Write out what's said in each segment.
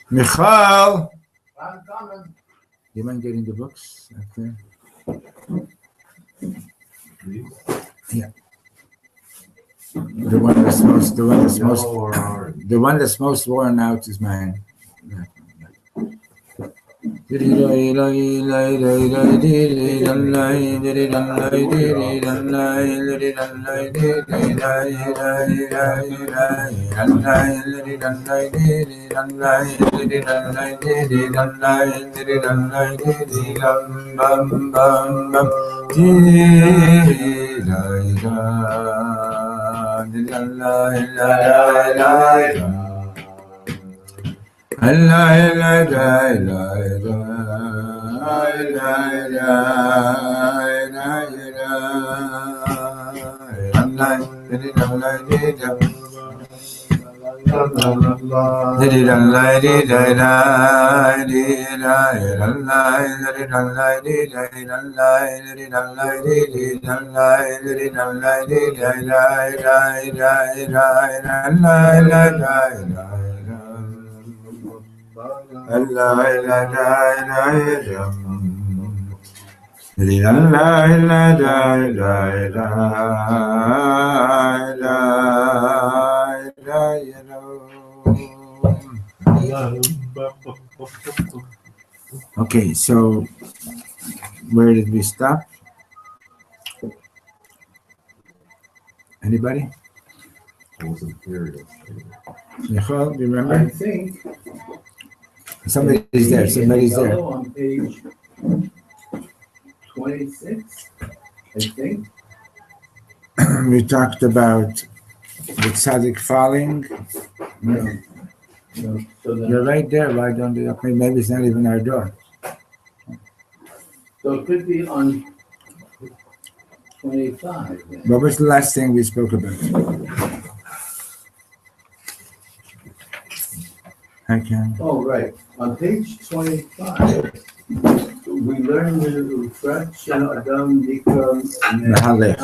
Michal, I'm coming. you mind getting the books up there? Yeah. The one that's most worn out is mine. Okay, so where did we stop? Anybody? Michal, do you remember? I think Somebody's there. Somebody's there. yellow on page 26, I think. We talked about the tzaddik falling. No. So You're right there. Why don't you? Okay, maybe it's not even our door. So it could be on 25. Then. What was the last thing we spoke about? I can. Oh, right. On page 25, we learned the refraction Adam Nikram Mahalech.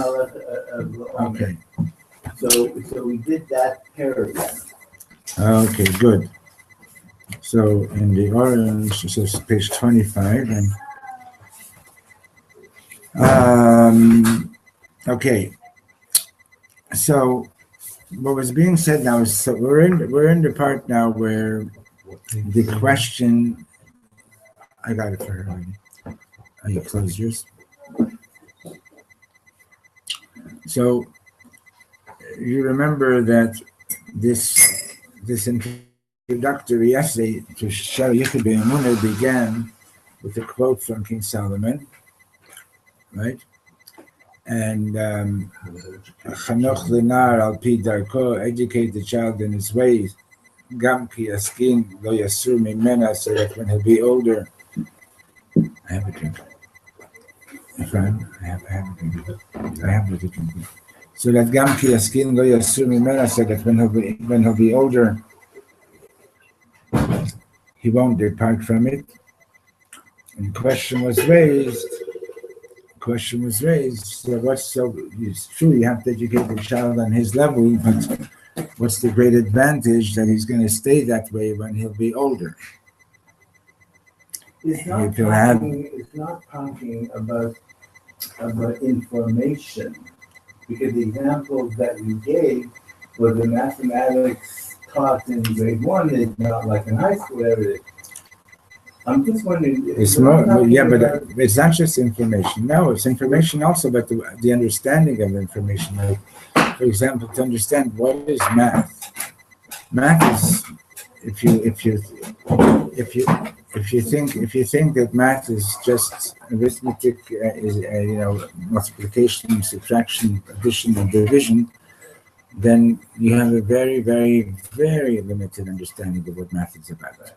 Okay. So we did that paragraph. Okay, good. So in the orange, it says page 25, and okay. So what was being said now is, so we're in the part now where the question. I got it for her already. Oh, you closed yours. So you remember that this introductory essay to Shar Yichud Emunah began with a quote from King Solomon, right? And Chanoch Linar al pi darko, educate the child in his ways. Gam ki askin lo yasur mimena, so that when he'll be older. I have a drink. I have a drink. I have a drink. So that Gam ki askin lo yasur mimena, so that when he'll be older, he won't depart from it. And the question was raised. So it's true, you have to educate the child on his level, but what's the great advantage that he's going to stay that way when he'll be older? It's not talking about information, because the examples that you gave were the mathematics taught in grade 1 is not like in high school everything. I'm just wondering. It's more, but it's not just information. No, it's information also, but the understanding of information. Like, for example, to understand what is math. Math is if you think that math is just arithmetic, multiplication, subtraction, addition, and division, then you have a very, very, very limited understanding of what math is about.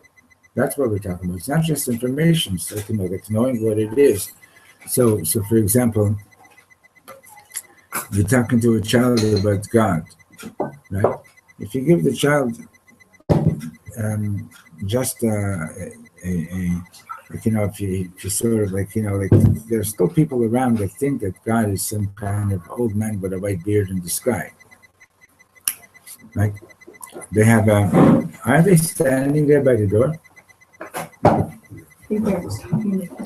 That's what we're talking about. It's not just information, it's talking about it's knowing what it is. So for example, you're talking to a child about God, right? If you give the child just if you sort of like there's still people around that think that God is some kind of old man with a white beard in the sky, right? They have a. Are they standing there by the door?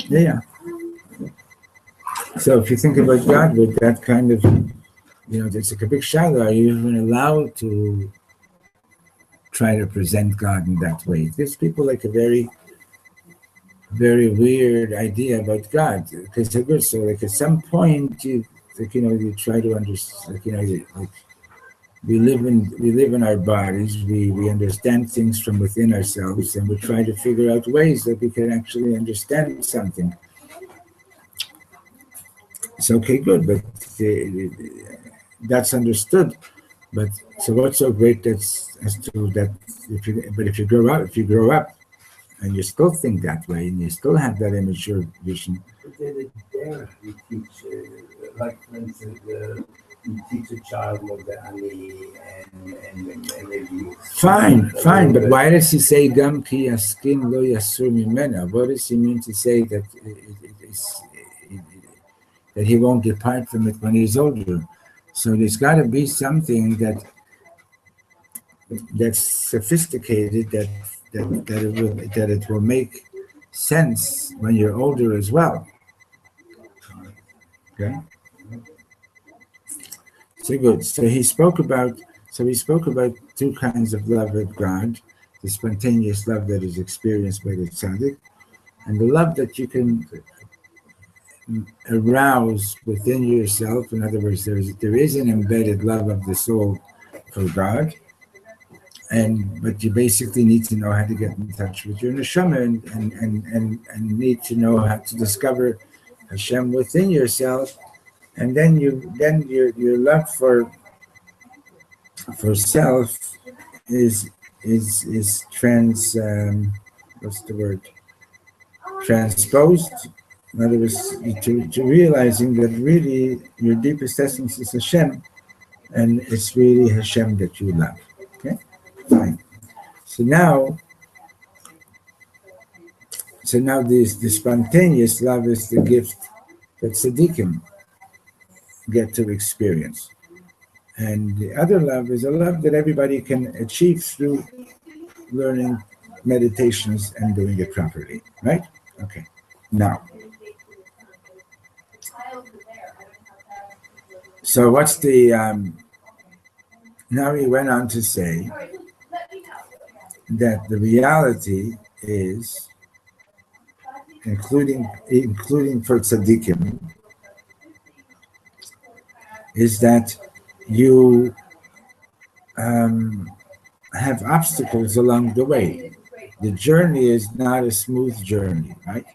Yeah. So if you think about God with that kind of, it's like a big shadow. Are you even allowed to try to present God in that way? It gives people like a very, very weird idea about God. Because they're good. So like at some point you try to understand. We live in our bodies. We understand things from within ourselves, and we try to figure out ways that we can actually understand something. It's okay, good, but that's understood. But so what's so great that's as to that? If you grow up, and you still think that way, and you still have that immature vision. But then it's there you teach, like for instance, you teach a child Modani and maybe. Fine, but why does he say Gam ki yaskin lo yasur mimena? What does he mean to say that that he won't depart from it when he's older? So there's got to be something that's sophisticated that it will make sense when you're older as well. Okay. So good. So he spoke about two kinds of love of God: the spontaneous love that is experienced by the tzaddik, and the love that you can arouse within yourself. In other words, there is an embedded love of the soul for God, but you basically need to know how to get in touch with your neshama and need to know how to discover Hashem within yourself, and then your love for self is transposed. In other words, to realizing that really your deepest essence is Hashem, and it's really Hashem that you love. Okay, fine. So now the spontaneous love is the gift that tzaddikim get to experience, and the other love is a love that everybody can achieve through learning meditations and doing it properly. Right? Okay. Now. So what's the, now he went on to say that the reality is, including for tzaddikim, is that you have obstacles along the way. The journey is not a smooth journey, right?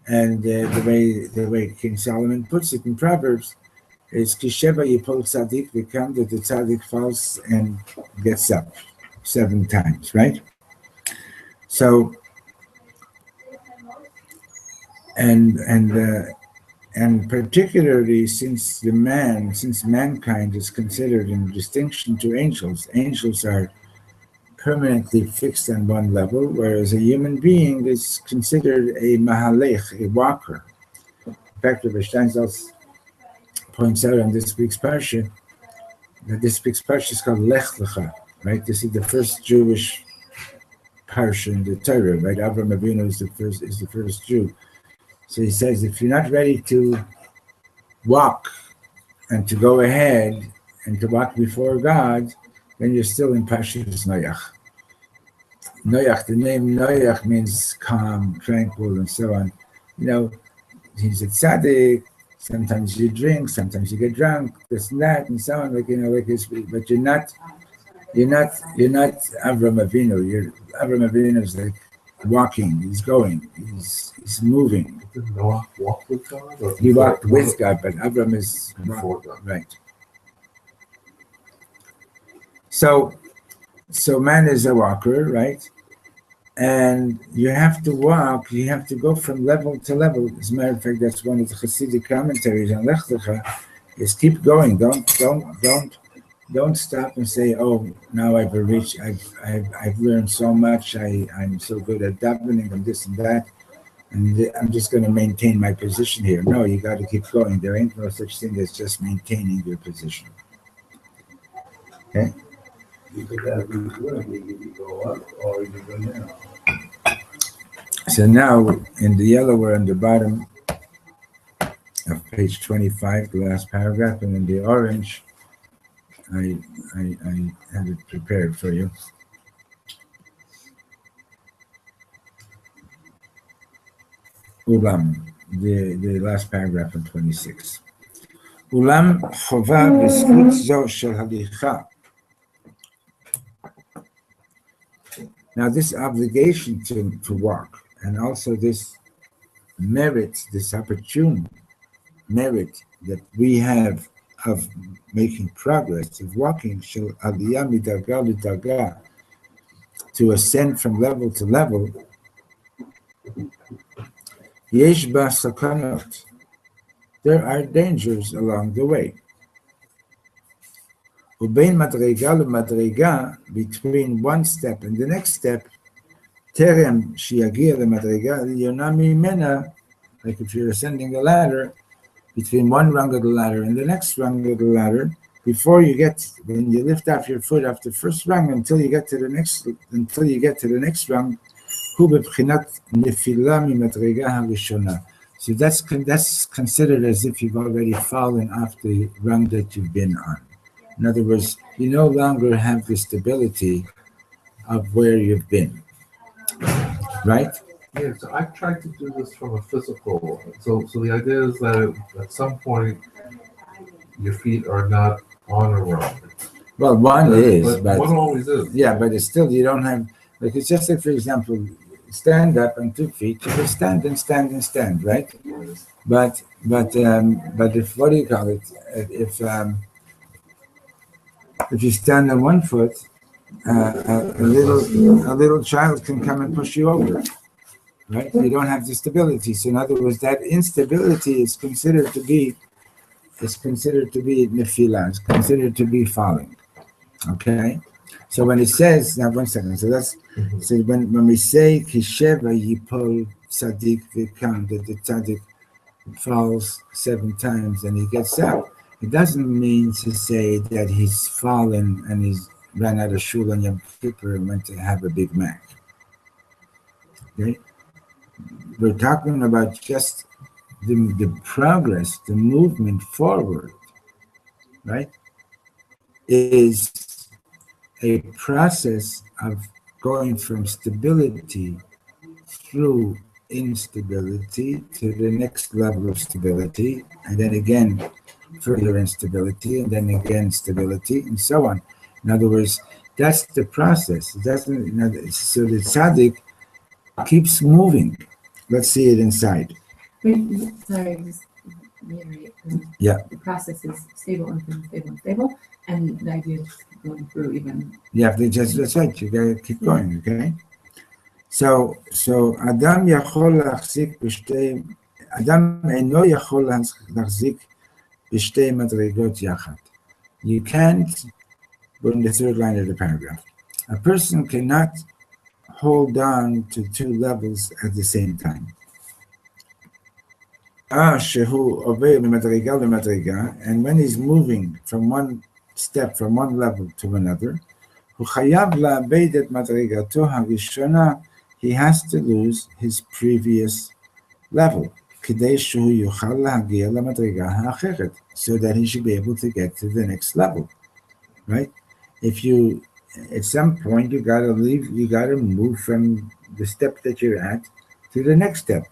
And the way King Solomon puts it in Proverbs, is Kisheva Yipol Tzaddik, become that the Tzaddik falls and gets up 7 times, right? So, and particularly since mankind is considered in distinction to angels are permanently fixed on one level, whereas a human being is considered a mahalech, a walker. In fact, Rabbi Steinsaltz points out on this week's parsha that this week's parsha is called Lech Lecha, right? This is the first Jewish parsha in the Torah, right? Avraham Avinu is the first Jew. So he says, if you're not ready to walk and to go ahead and to walk before God, then you're still in Parshas Noach. Noach, the name Noach means calm, tranquil, and so on. He's a tzaddik. Sometimes you drink, sometimes you get drunk, this and that, and so on. But you're not Avram Avinu. Avram Avinu is like walking. He's going. He's moving. Did Noah walk with God? He walked with God, but Avram is before God. Right. So man is a walker, right? And you have to walk, you have to go from level to level. As a matter of fact, that's one of the Hasidic commentaries on Lech Lecha, is keep going. Don't stop and say, oh, now I've learned so much, I'm so good at davening and this and that, and I'm just going to maintain my position here. No, you got to keep going. There ain't no such thing as just maintaining your position. Okay? Because as we do, we go up or you go down. So now in the yellow, we're on the bottom of page 25, the last paragraph, and in the orange, I have it prepared for you. Ulam, the last paragraph in 26. Ulam chova b'zkut zo shel halicha. Now this obligation to walk, and also this merit, this opportune merit that we have of making progress, of walking, shel aliyah midarga lidarga, to ascend from level to level, yesh ba sakanot. There are dangers along the way. Ubein madrega lemadrega, between one step and the next step, terem shiagia lemadrega liyonami mena, like if you're ascending a ladder, between one rung of the ladder and the next rung of the ladder, before you get, when you lift off your foot off the first rung until you get to the next rung, hu bebchinat nefila mimadrega harishona. So that's considered as if you've already fallen off the rung that you've been on. In other words, you no longer have the stability of where you've been, right? Yeah, so I tried to do this from a physical. So the idea is that at some point your feet are not on a rung. Well, but one always is. Yeah, but it's still, you don't have, like it's just like, for example, stand up on 2 feet, you can stand and stand and stand, right? But if, what do you call it? If you stand on 1 foot, a little child can come and push you over, right? You don't have the stability. So in other words, that instability is considered to be nefila, it's considered to be falling. Okay? So when it says, now 1 second, so that's, so when we say Kisheva Yipol Tzaddik Vikam, that the Tzaddik falls 7 times and he gets up, it doesn't mean to say that he's fallen and he's ran out of shul on Yom Kippur and went to have a Big Mac. Okay? We're talking about just the progress, the movement forward, right? Is a process of going from stability through instability to the next level of stability, and then again further instability, and then again stability, and so on. In other words, that's the process. So the tzaddik keeps moving. Let's see it inside. Wait, sorry, just reiterate. Yeah. The process is stable, unstable, and the idea is just going through even. You have to just, that's right, you gotta keep going, okay? So Adam יכול להחזיק בשתי, Adam אינו יכול להחזיק בשתי מדרגות יחד. You can't, we're in the 3rd line of the paragraph. A person cannot hold on to 2 levels at the same time. שהוא עובר ממדרגה למדרגה, and when he's moving from one step, from one level to another, הוא חייב לאבד את מדרגתו הראשונה, he has to lose his previous level, כדי שהוא יוכל להגיע למדרגה האחרת, so that he should be able to get to the next level, right? If you, at some point, you gotta move from the step that you're at to the next step.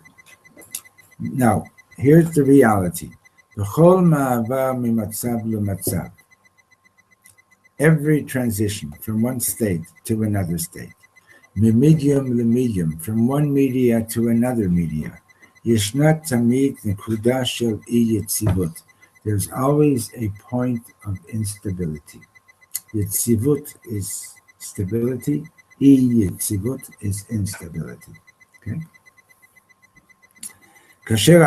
Now, here's the reality. Every transition from one state to another state, medium, from one media to another media, there's always a point of instability. Yitzivut is stability, Yitzivut is instability. Okay? If you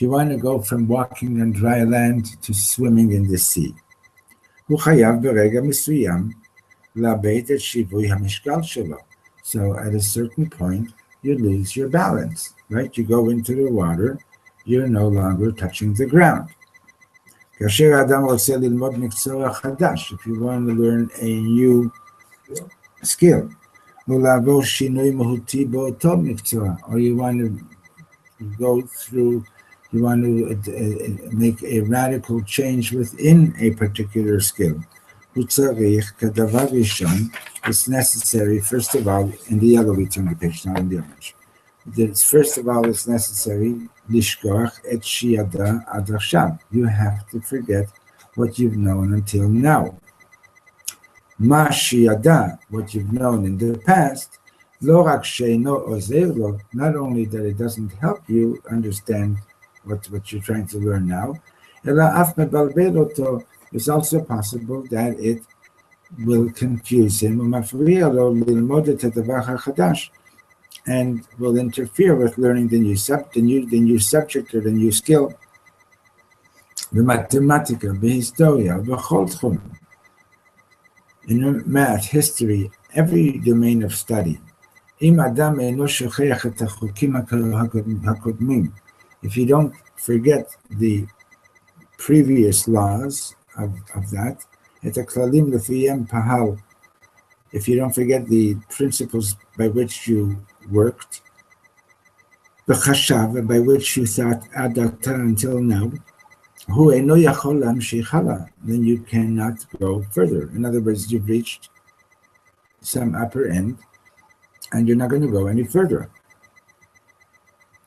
want to go from walking on dry land to swimming in the sea, so at a certain point, you lose your balance, right? You go into the water, you're no longer touching the ground. כאשר האדם רוצה ללמוד מקצוע חדש, if you want to learn a new skill, ולעבור שינוי מהותי באותו מקצוע, or you want to go through, you want to make a radical change within a particular skill. הוא צריך, כדבר ראשון, it's necessary, first of all, in the yellow we turn the page, not in the orange. First of all, it's necessary, לשכוח את שידע עד עכשיו. You have to forget what you've known until now. מה שידע, what you've known in the past, לא רק שאינו עוזר לו, not only that it doesn't help you understand what you're trying to learn now, אלא אף מבלבל אותו. It's also possible that it will confuse him ומפריע לו ללמוד את הדבר החדש, and will interfere with learning the new subject or the new skill. במתמטיקה, בהיסטוריה, בכל תחום. In math, history, every domain of study. אם אדם אינו שוכח את החוקים הקודמים, if you don't forget the previous laws of that, את הכללים לפיהם פעל, if you don't forget the principles by which you worked, וחשב, by which you thought עד עתה until now, הוא אינו יכול להמשיך הלאה, then you cannot go further. In other words, you've reached some upper end, and you're not going to go any further.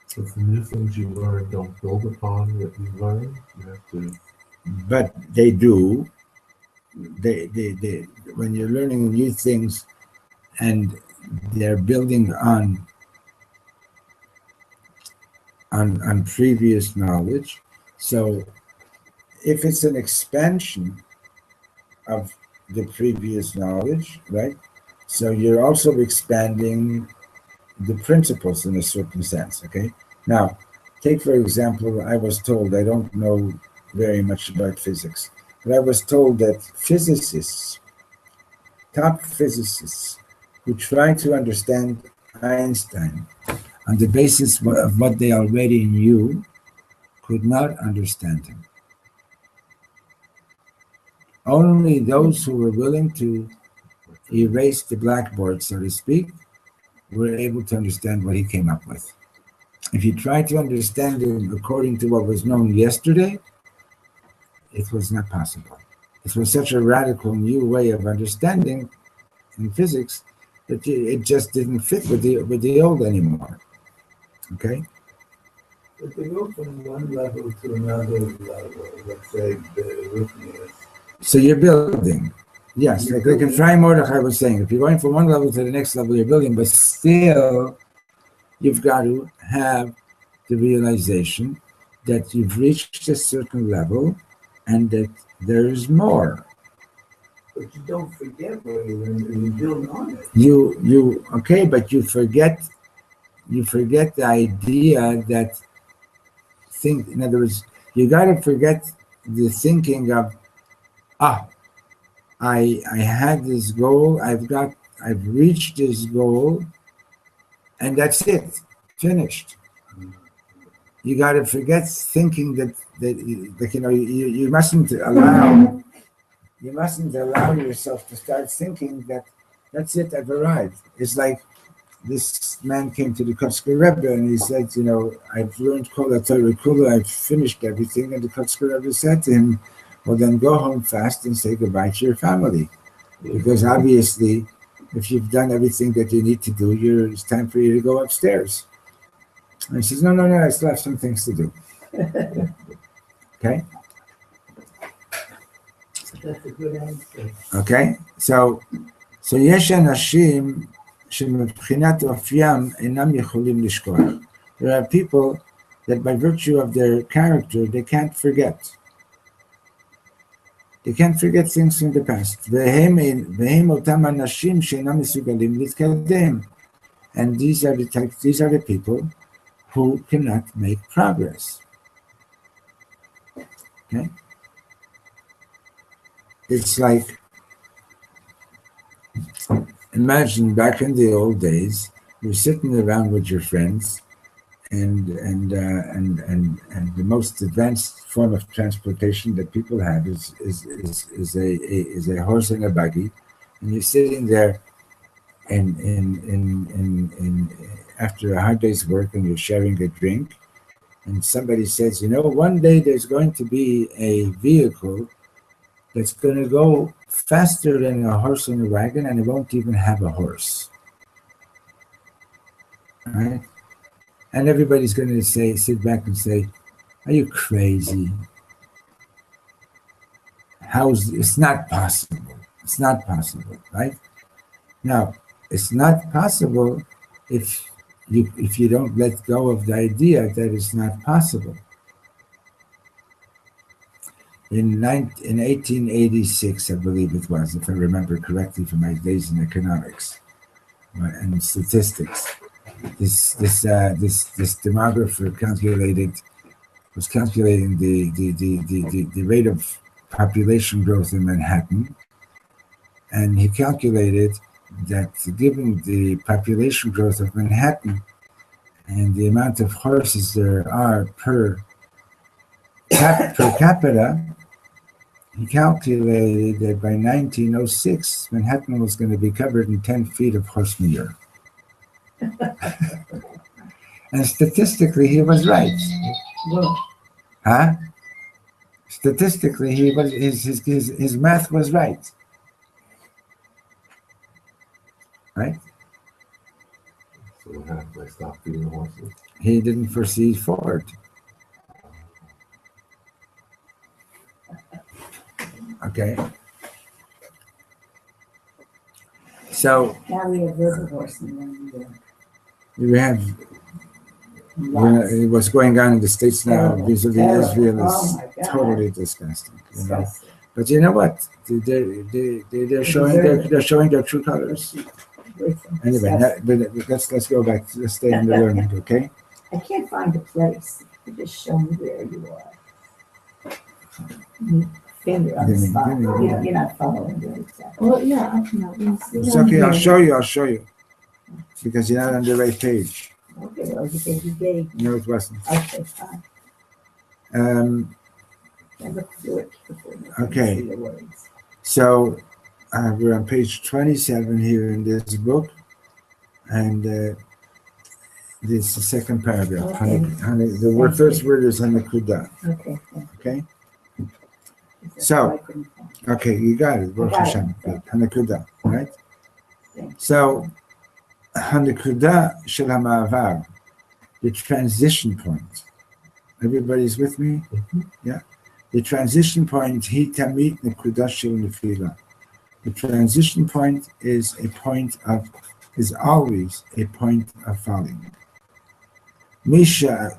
So the new things you learn don't build upon what you learned. You have to. But they do. They when you're learning new things, and they're building on previous knowledge. So if it's an expansion of the previous knowledge, right? So you're also expanding the principles in a certain sense, okay? Now, take for example, I was told, I don't know very much about physics, but I was told that physicists, top physicists, who try to understand Einstein on the basis of what they already knew, could not understand him. Only those who were willing to erase the blackboard, so to speak, were able to understand what he came up with. If you try to understand him according to what was known yesterday, it was not possible. It was such a radical new way of understanding in physics that it just didn't fit with the old anymore. Okay? If they go from one level to another level, let's say the arrhythmias. So you're building. Yes, like Ephraim Mordechai was saying, if you're going from one level to the next level, you're building, but still you've got to have the realization that you've reached a certain level and that there is more. But you don't forget where you learned and you build on it. You okay, but you forget the idea that in other words, you gotta forget the thinking of I had this goal, I've reached this goal, and that's it, finished. You got to forget thinking that you mustn't allow yourself to start thinking that that's it, I've arrived. It's like this man came to the Kotzker Rebbe and he said, I've learned Kol HaTorah Kula, I've finished everything, and the Kotzker Rebbe said to him, well, then go home fast and say goodbye to your family. Because obviously, if you've done everything that you need to do, it's time for you to go upstairs. And he says, no, I still have some things to do. Okay? That's a good answer. Okay? So יש אנשים שמבחינת אופיים אינם יכולים לשכוח. There are people that by virtue of their character, they can't forget. They can't forget things from the past. והם אותם אנשים שאינם מסוגלים להתקדם. And these are the people who cannot make progress. Okay? It's like, imagine back in the old days, you're sitting around with your friends and the most advanced form of transportation that people have is a horse and a buggy, and you're sitting there in after a hard day's work and you're sharing a drink, and somebody says, one day there's going to be a vehicle that's going to go faster than a horse and a wagon, and it won't even have a horse, right? And everybody's going to sit back and say, "Are you crazy? It's not possible. It's not possible, right?" Now, it's not possible if you don't let go of the idea that it's not possible. In 1886, I believe it was, if I remember correctly from my days in economics and statistics, this demographer was calculating the rate of population growth in Manhattan, and he calculated that given the population growth of Manhattan and the amount of horses there are per capita, he calculated that by 1906, Manhattan was going to be covered in 10 feet of horse manure. And statistically, he was right. Whoa. Huh? Statistically, his math was right. Right? So what happened? I stopped feeding the horses. He didn't foresee forward. Okay. So Now we have herbivores in New we have York. what's going on in the States now Terrible, vis-a-vis terrible. Israel Oh is my God. totally disgusting. Disgusting. But you know what? They're showing their true colors. Anyway, let's go back. Let's stay in the learning, okay? I can't find a place. You just show me where you are. Finger on the spot. You're not following the exact. Well, yeah, I can help you. It's okay. I'll show you. Because you're not on the right page. Okay, well, you gave. No, it wasn't. Okay, fine. I look through it before you Okay. see the words. So we're on page 27 here in this book, and this is the second paragraph. Okay. The first word is Hanakuda. Okay. Okay. That's So- why I couldn't find it. Okay, you got it. Baruch I got it. Hashem. Good. Hanakuda, right? Thank So Hanakuda shel ha'ma'avar, the transition point. Everybody's with me? Yeah. The transition point, he tamid nekuda shel nefila. The transition point is always a point of falling.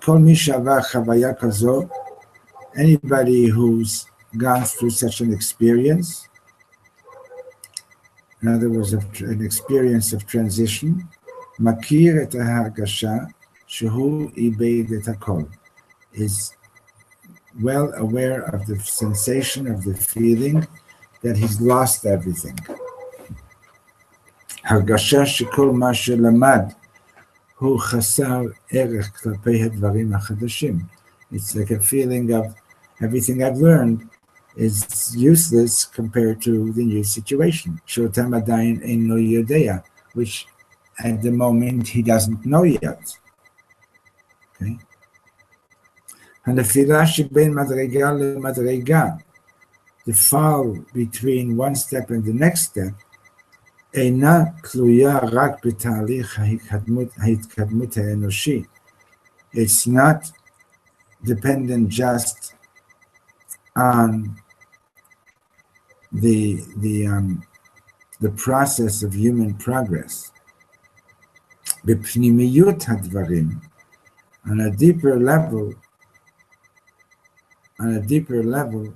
Kol misha avar chavaya kazo, anybody who's gone through such an experience, in other words, an experience of transition, makir et hagasha shehu ibeid et hakol, is well aware of the sensation, of the feeling that he's lost everything. Hagasha shekol ma shelamad hu chasar erech klapei hadvarim hachadashim. It's like a feeling of everything I've learned is useless compared to the new situation. Shotam adayin ein lo yodea, which at the moment he doesn't know yet. Okay. הנפילה שבין מדרגה למדרגה, the fall between one step and the next step, אינה תלויה רק בתהליך ההתקדמות האנושי. It's not dependent just on the process of human progress. בפנימיות הדברים, on a deeper level,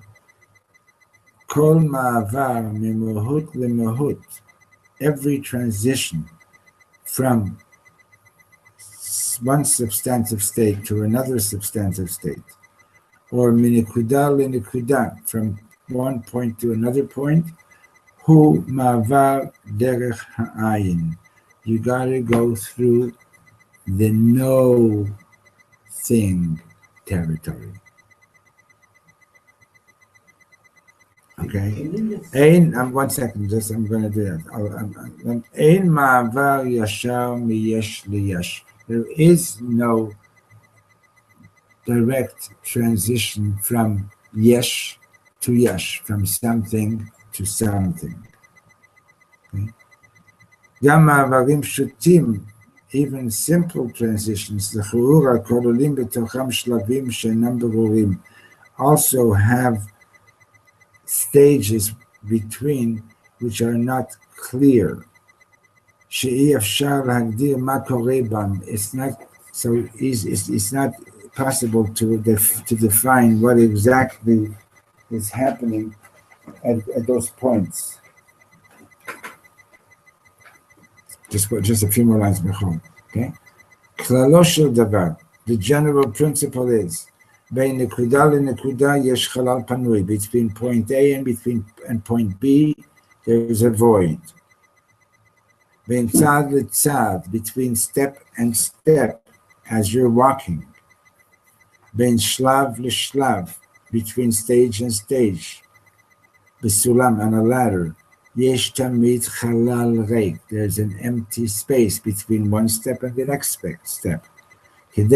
כל מעבר ממהות למהות, every transition from one substantive state to another substantive state, or minikuda lenikuda, from one point to another point, hu ma'avar derech ha'ayin. You gotta go through the know thing territory. Okay. One second, just I'm going to do that. Ein ma'avar yashar miyesh liyesh. There is no direct transition from yesh to yesh, from something to something. Okay? Gam ma'avarim shutim, even simple transitions, the churura kololim betocham shlavim she'enam berurim, also have stages between which are not clear. She'i afshar hagdir ma koreh bam. It's not so easy. It's not possible to define what exactly is happening at those points. Just a few more lines before. Okay. Klalo shel davar. The general principle is between point A and point B, there is a void. Between step and step, as you're walking. Between stage and stage. B'sulam, on a ladder. There's an empty space between one step and the next step. In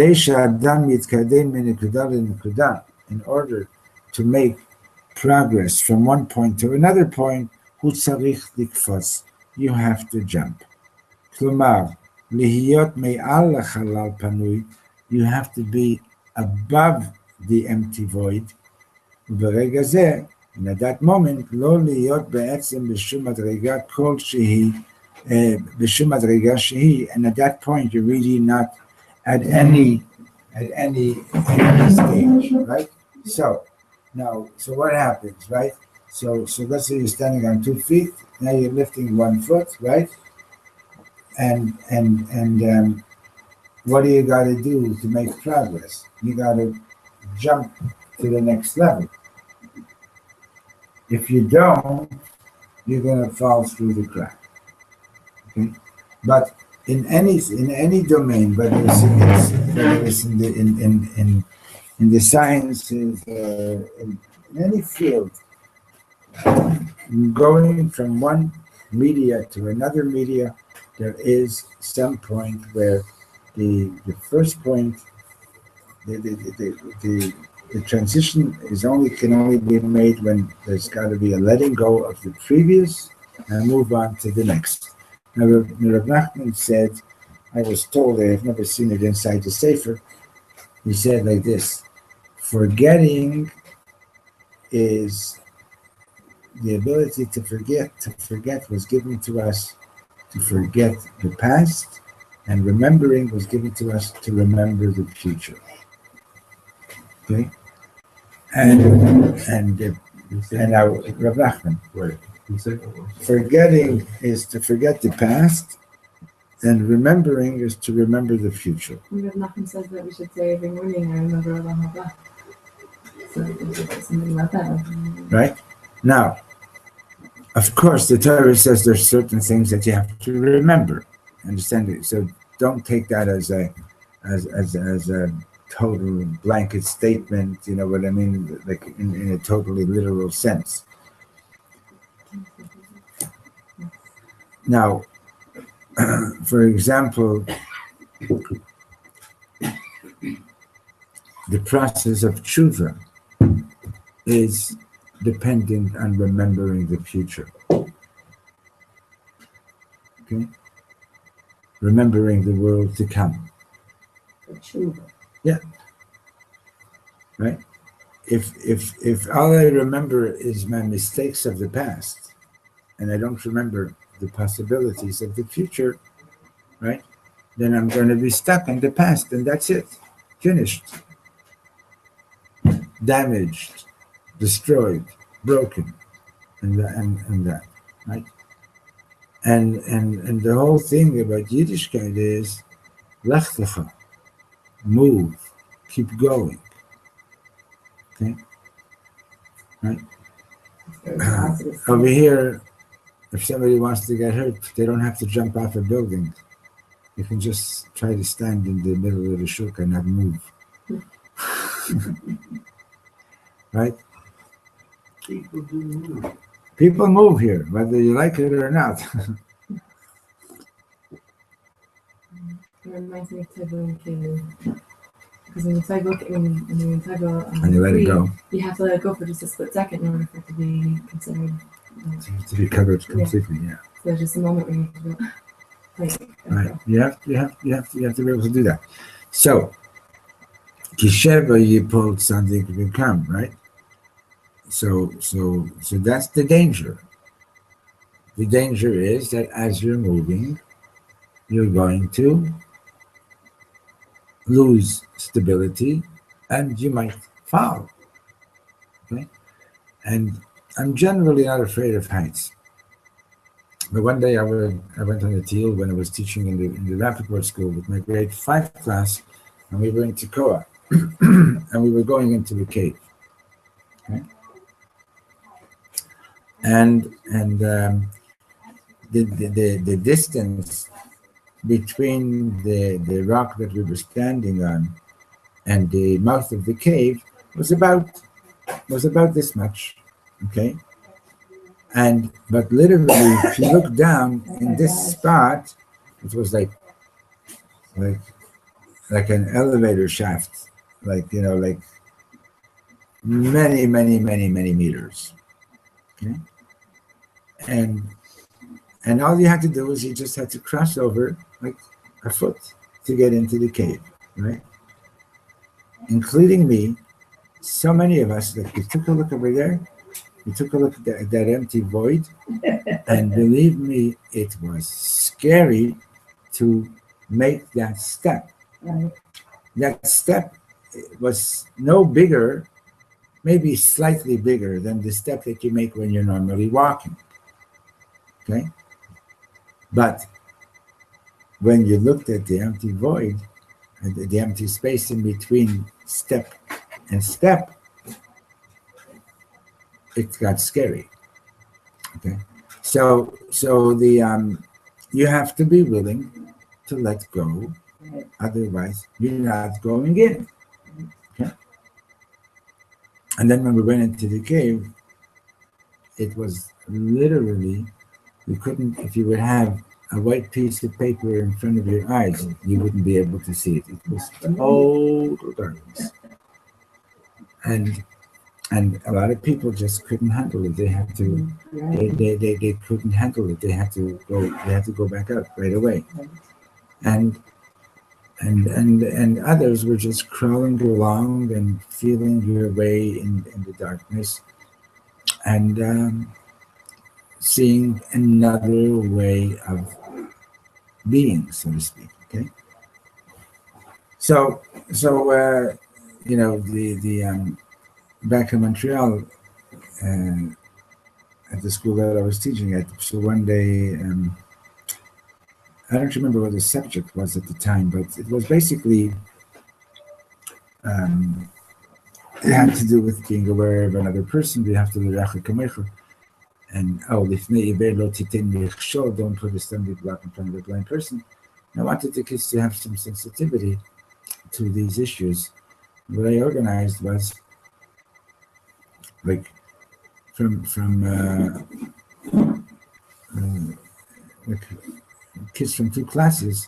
order to make progress from one point to another point, you have to jump. You have to be above the empty void. And at that moment, and at that point, you're really not at any stage, right? So what happens, right? So let's say you're standing on 2 feet. Now you're lifting 1 foot, right? And what do you got to do to make progress? You got to jump to the next level. If you don't, you're going to fall through the crack. Okay, but in any domain, whether it's in the sciences, in any field, going from one media to another media, there is some point where the first point, the transition can only be made when there's got to be a letting go of the previous and move on to the next. Now, Rav Nachman said, I was told, I have never seen it inside the Sefer, he said like this: forgetting is the ability to forget. To forget was given to us to forget the past, and remembering was given to us to remember the future. Okay? And now Rav Nachman, forgetting is to forget the past, and remembering is to remember the future. Rav Nachman says that we should say every morning, I remember Allah Haba. So something about that. Right? Now, of course, the Torah says there's certain things that you have to remember. Understand it? So don't take that as a total blanket statement, you know what I mean, like in a totally literal sense. Now, for example, the process of tshuva is dependent on remembering the future. Okay? Remembering the world to come. Yeah. Right? If all I remember is my mistakes of the past, and I don't remember the possibilities of the future, right? Then I'm going to be stuck in the past, and that's it. Finished. Damaged, destroyed, broken, and that, right? And the whole thing about Yiddishkeit is lech lecha, move, keep going. Okay, right? Over here, if somebody wants to get hurt, they don't have to jump off a building. You can just try to stand in the middle of the shuk and not move. Right? People do move. People move here, whether you like it or not. It reminds me of Taibo and Kaylin. Because when you Taibo, when you Taibo And you let it go. you have to let it go for just a split second in order for it to be considered. To be covered completely, yeah. So there's just a moment where you have to go, like, Right. You have to be able to do that. So Kisheva Yipol Tzadik Vikam, right? So that's the danger. The danger is that as you're moving, you're going to lose stability and you might fall. Okay? And I'm generally not afraid of heights. But one day I went on a teal when I was teaching in the Rappaport school with my grade 5 class, and we were in Tekoa, and we were going into the cave. Okay? And the distance between the rock that we were standing on and the mouth of the cave was about this much, okay? But literally, if you look down in this spot, it was like an elevator shaft, like many meters, okay? And all you had to do is you just had to cross over like a foot to get into the cave, right? Including me, so many of us, like we took a look over there, we took a look at that empty void, and believe me, it was scary to make that step. Right. That step was no bigger, maybe slightly bigger than the step that you make when you're normally walking. Okay? But when you looked at the empty void, and the empty space in between step and step, it got scary. Okay? So the you have to be willing to let go, Right. otherwise you're not going in. Okay? And then when we went into the cave, it was literally, you couldn't, if you would have a white piece of paper in front of your eyes, you wouldn't be able to see it. It was total darkness. And a lot of people just couldn't handle it. They had to, Right. they couldn't handle it. They had to go back up right away. And others were just crawling along and feeling your way in the darkness and seeing another way of being, so to speak. Okay. So the back in Montreal at the school that I was teaching at. So one day, I don't remember what the subject was at the time, but it was basically it had to do with being aware of another person. We have to and don't put a stumbling block in front of a blind person. And I wanted the kids to have some sensitivity to these issues. What I organized was like from like kids from 2 classes,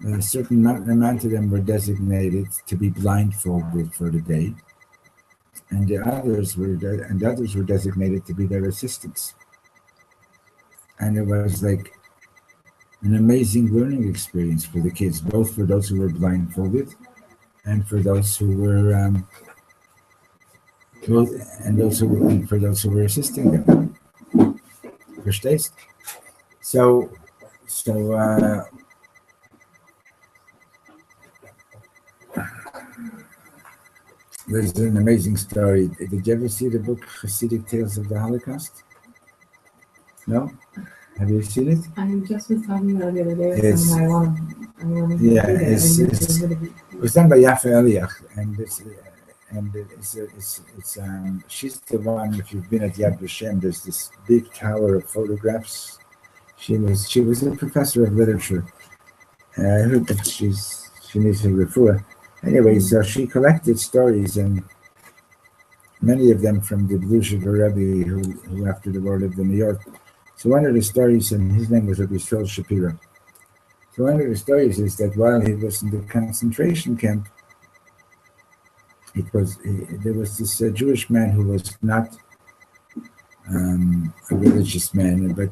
a certain amount of them were designated to be blindfolded for the day, and the others were designated to be their assistants. And it was like an amazing learning experience for the kids, both for those who were blindfolded and for those who were for those who were assisting them. Verstehst? So there's an amazing story. Did you ever see the book Hasidic Tales of the Holocaust? No? Have you seen it? I just was talking about it the other day with It's- someone. I want to Yeah, do that. it was done by Yafa Eliach, and she's the one. If you've been at Yad Vashem, there's this big tower of photographs. She was a professor of literature. I heard that she needs a refuah, Anyway, so she collected stories, and many of them from the Blucher Rebbe, who after the war lived in New York. So one of the stories, and his name was Rabbi Yisrael Shapiro. So one of the stories is that while he was in the concentration camp, there was this Jewish man who was not a religious man, but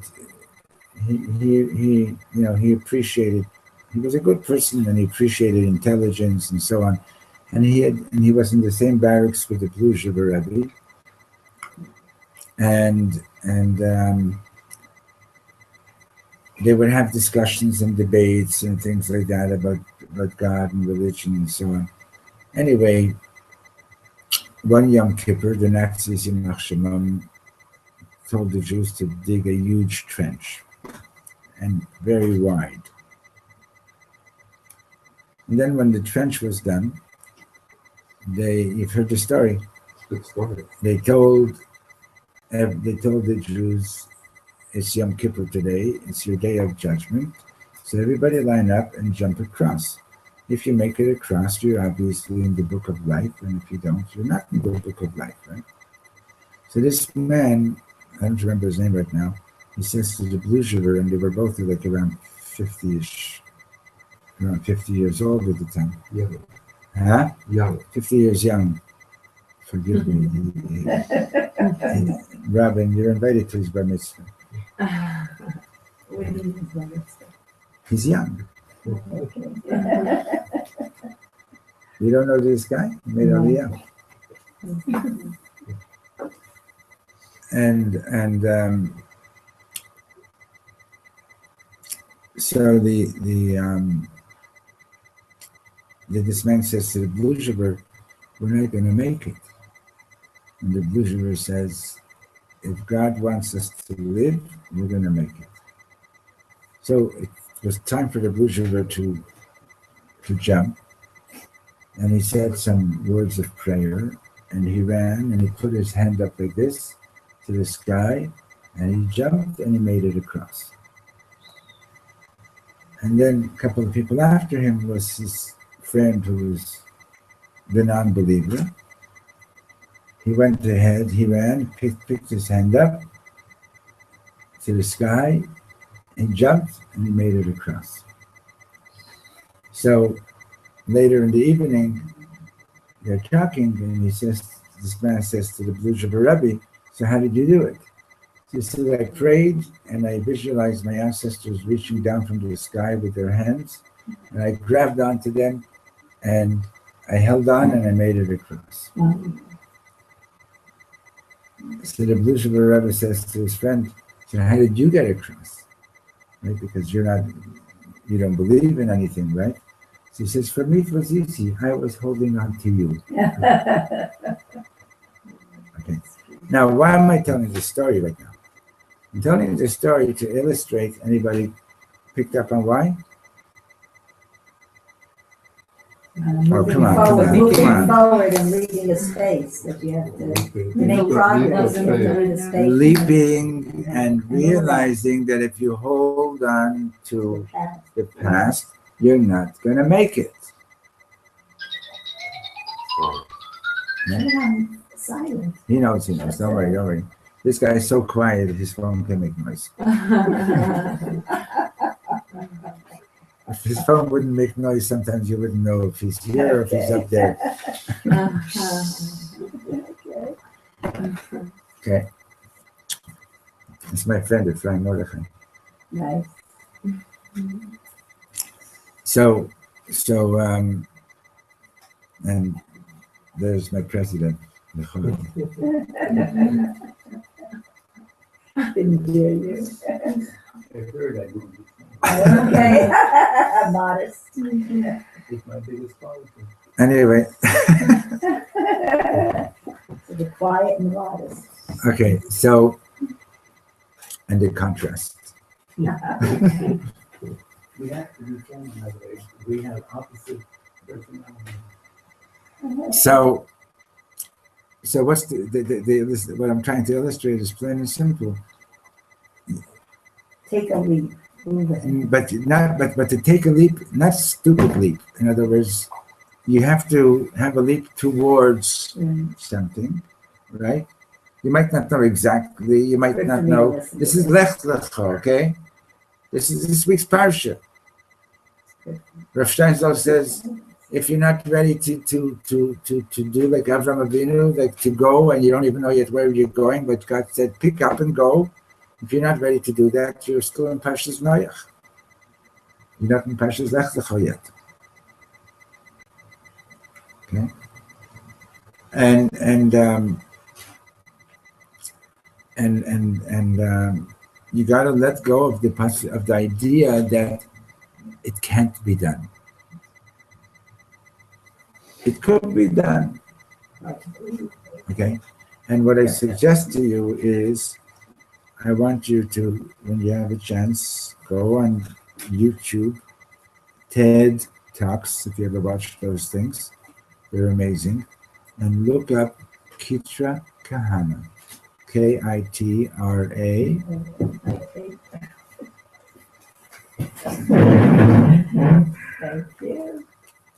he appreciated. He was a good person, and he appreciated intelligence and so on. And he was in the same barracks with the Blucher Rebbe, and they would have discussions and debates and things like that about God and religion and so on. Anyway, one Yom Kippur, the Nazis in Shemam told the Jews to dig a huge trench, and very wide. And then when the trench was done, you've heard the story. Good story. They told the Jews, it's Yom Kippur today, it's your day of judgment, so everybody line up and jump across. If you make it across, you're obviously in the book of life, and if you don't, you're not in the book of life, right? So this man, I don't remember his name right now, he says to the Blucher, and they were both like around 50-ish, around 50 years old at the time. Young. Huh? Young. 50 years young. Forgive me. Robin, you're invited to his bar mitzvah. He's young. You don't know this guy? He made Aliyah. And so this man says to the Blucher, we're not going to make it. And the Blucher says, if God wants us to live, we're going to make it. So it was time for the Blucher to jump. And he said some words of prayer, and he ran, and he put his hand up like this to the sky, and he jumped, and he made it across. And then a couple of people after him was his friend who was the non-believer. He went ahead, he ran, picked his hand up to the sky, and jumped, and he made it across. So later in the evening, they're talking, and this man says to the Blucher Rebbe, so how did you do it? He said, I prayed, and I visualized my ancestors reaching down from the sky with their hands, and I grabbed onto them, and I held on, and I made it across. So the Blucher Rebbe says to his friend, so how did you get across? Right? Because you don't believe in anything, right? So he says, for me it was easy. I was holding on to you. Okay. Now, why am I telling this story right now? I'm telling this story to illustrate. Anybody picked up on why? Moving forward and leaving a space that you have to make progress in the space. Leaping and realizing that if you hold on to the past, you're not going to make it. I'm silent. He knows. Don't worry. This guy is so quiet, his phone can make noise. If his phone wouldn't make noise, sometimes you wouldn't know if he's here or if he's up there. Okay. It's my friend, Efraim Mordechai. Nice. So, and there's my president. Didn't hear you. I heard I didn't. Okay. Modest. It's my biggest quality. Anyway. So the quiet and modest. Okay, so, and the contrast. We have to be friends nowadays. We have opposite personalities. So what's what I'm trying to illustrate is plain and simple. Take a leap. Move it. But to take a leap, not stupid leap. In other words, you have to have a leap towards something, right? You might not know exactly. You might not know. This is Lech Lecha, okay? This is this week's parsha. Rav Steinzal says, if you're not ready to do like Avram Avinu, like to go, and you don't even know yet where you're going, but God said, pick up and go. If you're not ready to do that, you're still in Parshas Noach. You're not in Parshas Lech Lecha yet. Okay, and you got to let go of the idea that it can't be done. It could be done. Okay, and what I suggest to you is, I want you to, when you have a chance, go on YouTube, TED Talks, if you ever watch those things. They're amazing. And look up Kitra Kahana. K-I-T-R-A. Thank you.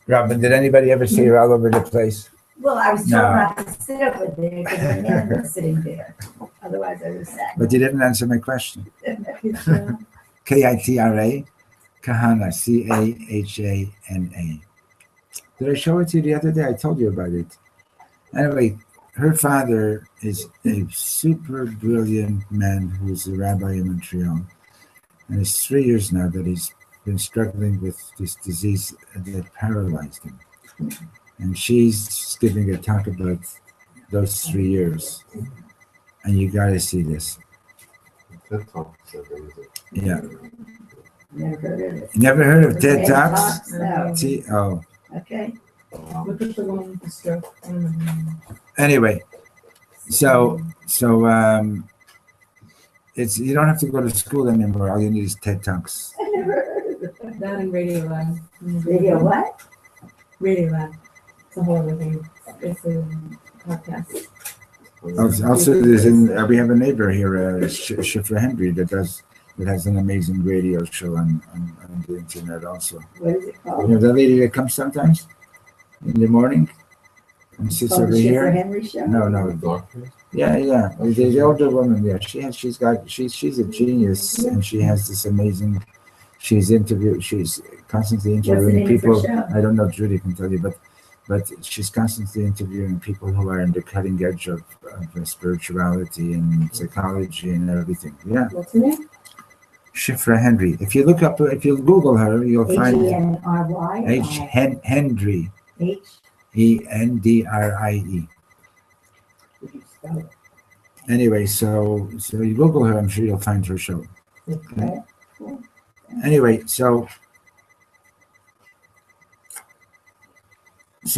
Robin, did anybody ever see her all over the place? Well, I was told No. not to sit over there because my man was sitting there. Otherwise, I would have sat. But you didn't answer my question. K-I-T-R-A. Kahana. C-A-H-A-N-A. Did I show it to you the other day? I told you about it. Anyway, her father is a super brilliant man who's a rabbi in Montreal. And it's 3 years now that he's been struggling with this disease that paralyzed him. And she's giving a talk about those 3 years. And you got to see this. Yeah. Never heard of it. You never heard of TED TED Talks? Talks? No. Oh. Okay. Look at the one with the stroke. Anyway, so it's, you don't have to go to school anymore. All you need is TED Talks. I never heard of it. That and Radio Lab. Radio what? Radio Lab. It's a whole other thing. It's a podcast. Also, we have a neighbor here, Shifra Henry, that has an amazing radio show on the internet also. What is it You called? know that lady that comes sometimes in the morning and sits Called over the Schiffer here? Henry Show? No. Yeah. The older woman, yeah. She's a genius, and she has this amazing. She's constantly interviewing name of her people. show? I don't know, Judy can tell you, but she's constantly interviewing people who are in the cutting edge of spirituality and psychology and everything. Yeah. What's her name? Shifra Henry. If you Google her, you'll find Henry. Hendry. H. Endrie. Anyway, so you Google her, I'm sure you'll find her show. Okay. Anyway, so the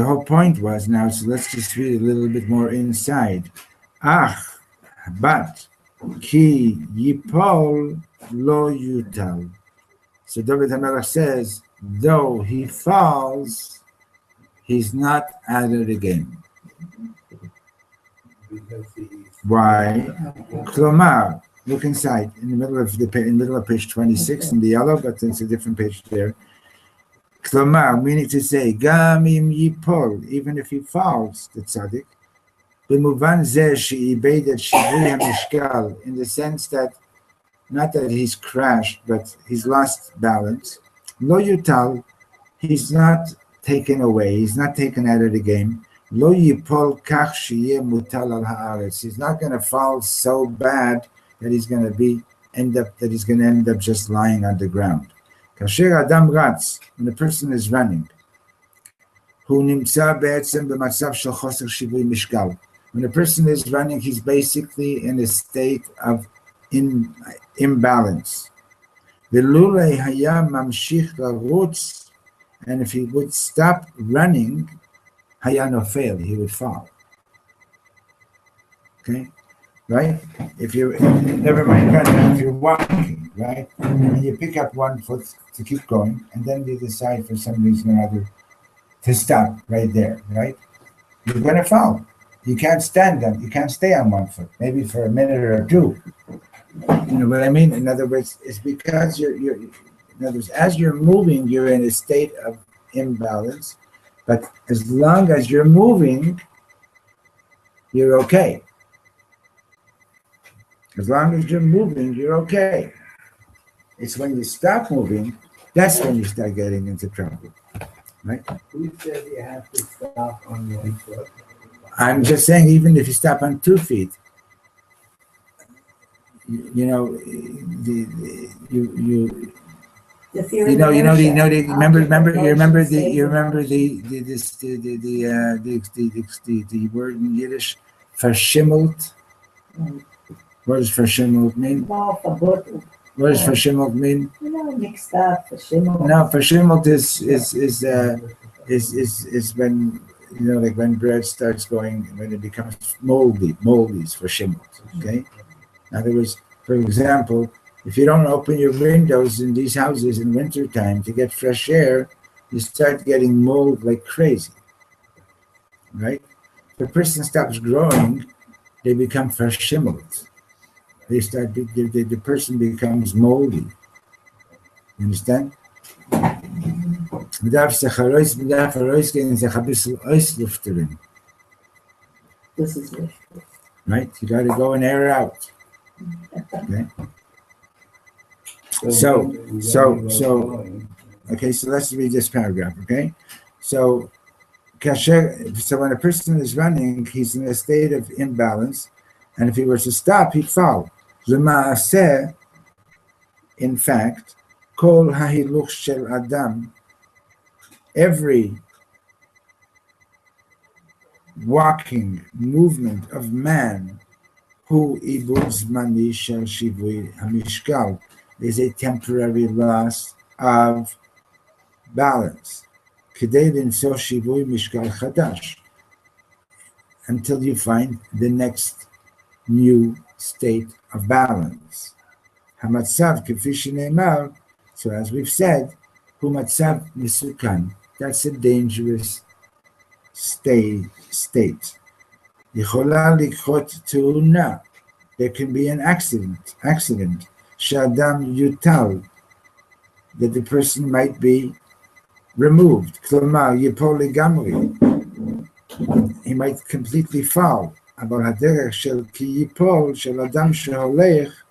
whole point was now. So let's just read a little bit more inside. But ki yipol lo yutal. So David HaMelech says, though he falls, he's not out of the game. Why? Klomar, look inside, in the middle of page 26 in the yellow, but it's a different page there. Klomar, meaning to say, Gam im yipol, even if he falls, the tzaddik, b'muvan zeh she'ibedet shivui hamishkal, in the sense that, not that he's crashed, but he's lost balance. Lo yutal, he's not taken away, he's not taken out of the game. Lo yipol kach sheyeh mutal al haaretz. He's not going to fall so bad that he's going to end up just lying on the ground. Kasher adam ratz, when a person is running, hu nimtza be'etzem b'matzav shel choser shivui mishkal. When a person is running, he's basically in a state of imbalance. V'lulei haya mamshich larutz, and if he would stop running, haya nofel, he would fall. Okay, right? If you're never mind running, if you're walking, right, and you pick up one foot to keep going, and then you decide for some reason or other to stop right there, right? You're gonna fall. You can't stand up. You can't stay on one foot, maybe for a minute or two. You know what I mean? In other words, it's because you're In other words, as you're moving, you're in a state of imbalance. But as long as you're moving, you're okay. As long as you're moving, you're okay. It's when you stop moving, that's when you start getting into trouble, right? Who said you have to stop on 1 foot? I'm just saying, even if you stop on 2 feet, you know, The theory you know, of you inertia. remember, Object you remember motion stays in the word in Yiddish, verschimmelt. motion. What does verschimmelt mean? No, verboten. What does verschimmelt mean? Mixed up, verschimmelt. No, verschimmelt is when, you know, like when bread starts going, when it becomes moldy is verschimmelt. Okay. In other words, for example, if you don't open your windows in these houses in wintertime to get fresh air, you start getting mold like crazy, right? If a person stops growing, they become verschimmelt. The person becomes moldy. You understand? This is it. Right? You got to go and air it out. Okay. So let's read this paragraph. Okay. So when a person is running, he's in a state of imbalance, and if he were to stop, he'd fall. In fact, kol hahiluch shel adam, every walking movement of man, who ibud zmani shel shivui hamishkal, is a temporary loss of balance. K'dei limtso shivui mishkal chadash, until you find the next new state of balance. Hamatzav k'fi sheneimar, so as we've said, hu matzav misukan, that's a dangerous state. Yichola likhot teuna, there can be an accident. Shadam yutal, that the person might be removed. Klomar yipol legamri, he might completely fall. אבל הדרך של כי ייפול של אדם שהולך,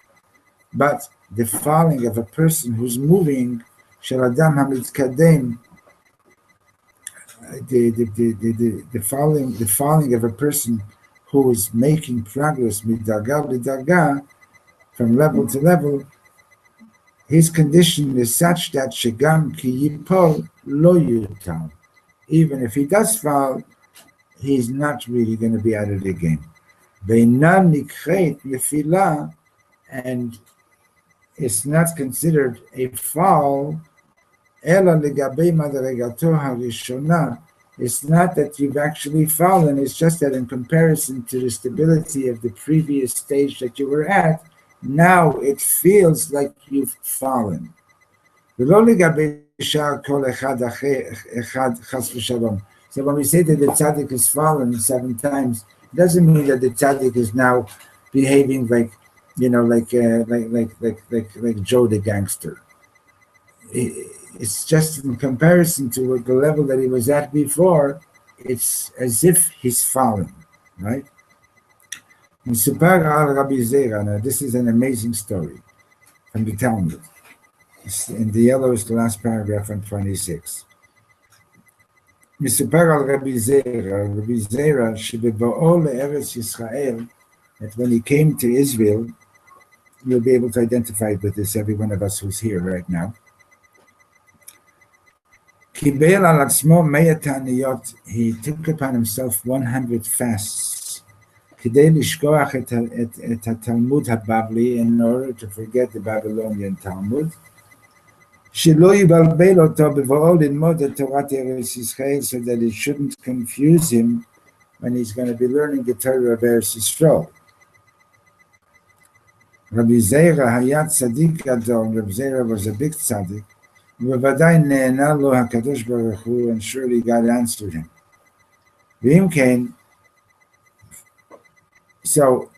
but the falling of a person who's moving, של אדם המתקדם, the falling of a person who is making progress מדרגה לדרגה, from level to level, his condition is such that שגם כי ייפול לא יוטל. Even if he does fall, he's not really going to be out of the game. And it's not considered a fall. It's not that you've actually fallen, it's just that in comparison to the stability of the previous stage that you were at, now it feels like you've fallen. So when we say that the tzaddik has fallen 7 times, it doesn't mean that the tzaddik is now behaving like, you know, like Joe the gangster. It's just in comparison to the level that he was at before, it's as if he's fallen, right? Now this is an amazing story from the Talmud. In the yellow is the last paragraph on 26. מסופר על רבי זרע שבבואו לארץ ישראל, that when he came to Israel, you'll be able to identify with this, every one of us who's here right now. קיבל על עצמו 100 תעניות, he took upon himself 100 fasts, כדי לשכוח את התלמוד הבבלי, in order to forget the Babylonian Talmud, שלא יבלבל אותו בבואו ללמוד את תורת ארץ ישראל, so that it shouldn't confuse him when he's going to be learning the Torah of Eretz Yisrael. Rabbi Zera היה צדיק גדול, Rabbi Zera was a big tzaddik, ובוודאי נענה לו הקדוש ברוך הוא, and surely God answered him. ואם כן, so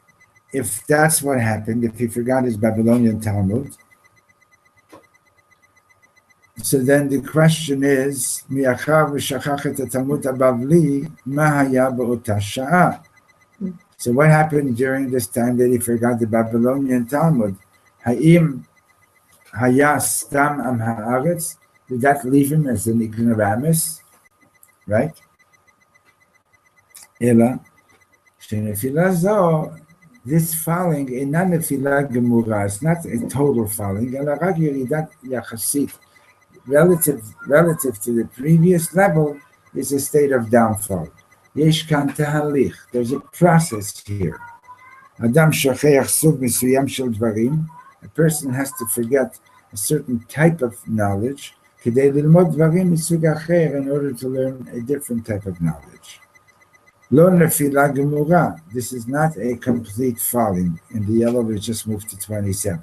if that's what happened, if he forgot his Babylonian Talmud, So then the question is, "Mi'achar v'shachach et haTalmud habavli, ma haya ba'ota sha'a?" So what happened during this time that he forgot the Babylonian Talmud? Ha'im haya stam am ha'aretz? Did that leave him as an ignoramus? Right? Ela, shenefilah zo, this falling, אינה נפילה גמורה, it's not a total falling, אלא רק ירידת יחסית. Relative to the previous level is a state of downfall. יש כאן תהליך, there's a process here. אדם שוכח סוג מסוים של דברים, a person has to forget a certain type of knowledge, כדי ללמוד דברים מסוג אחר in order to learn a different type of knowledge. לא נפילה גמורה, this is not a complete falling. In the yellow we just moved to 27.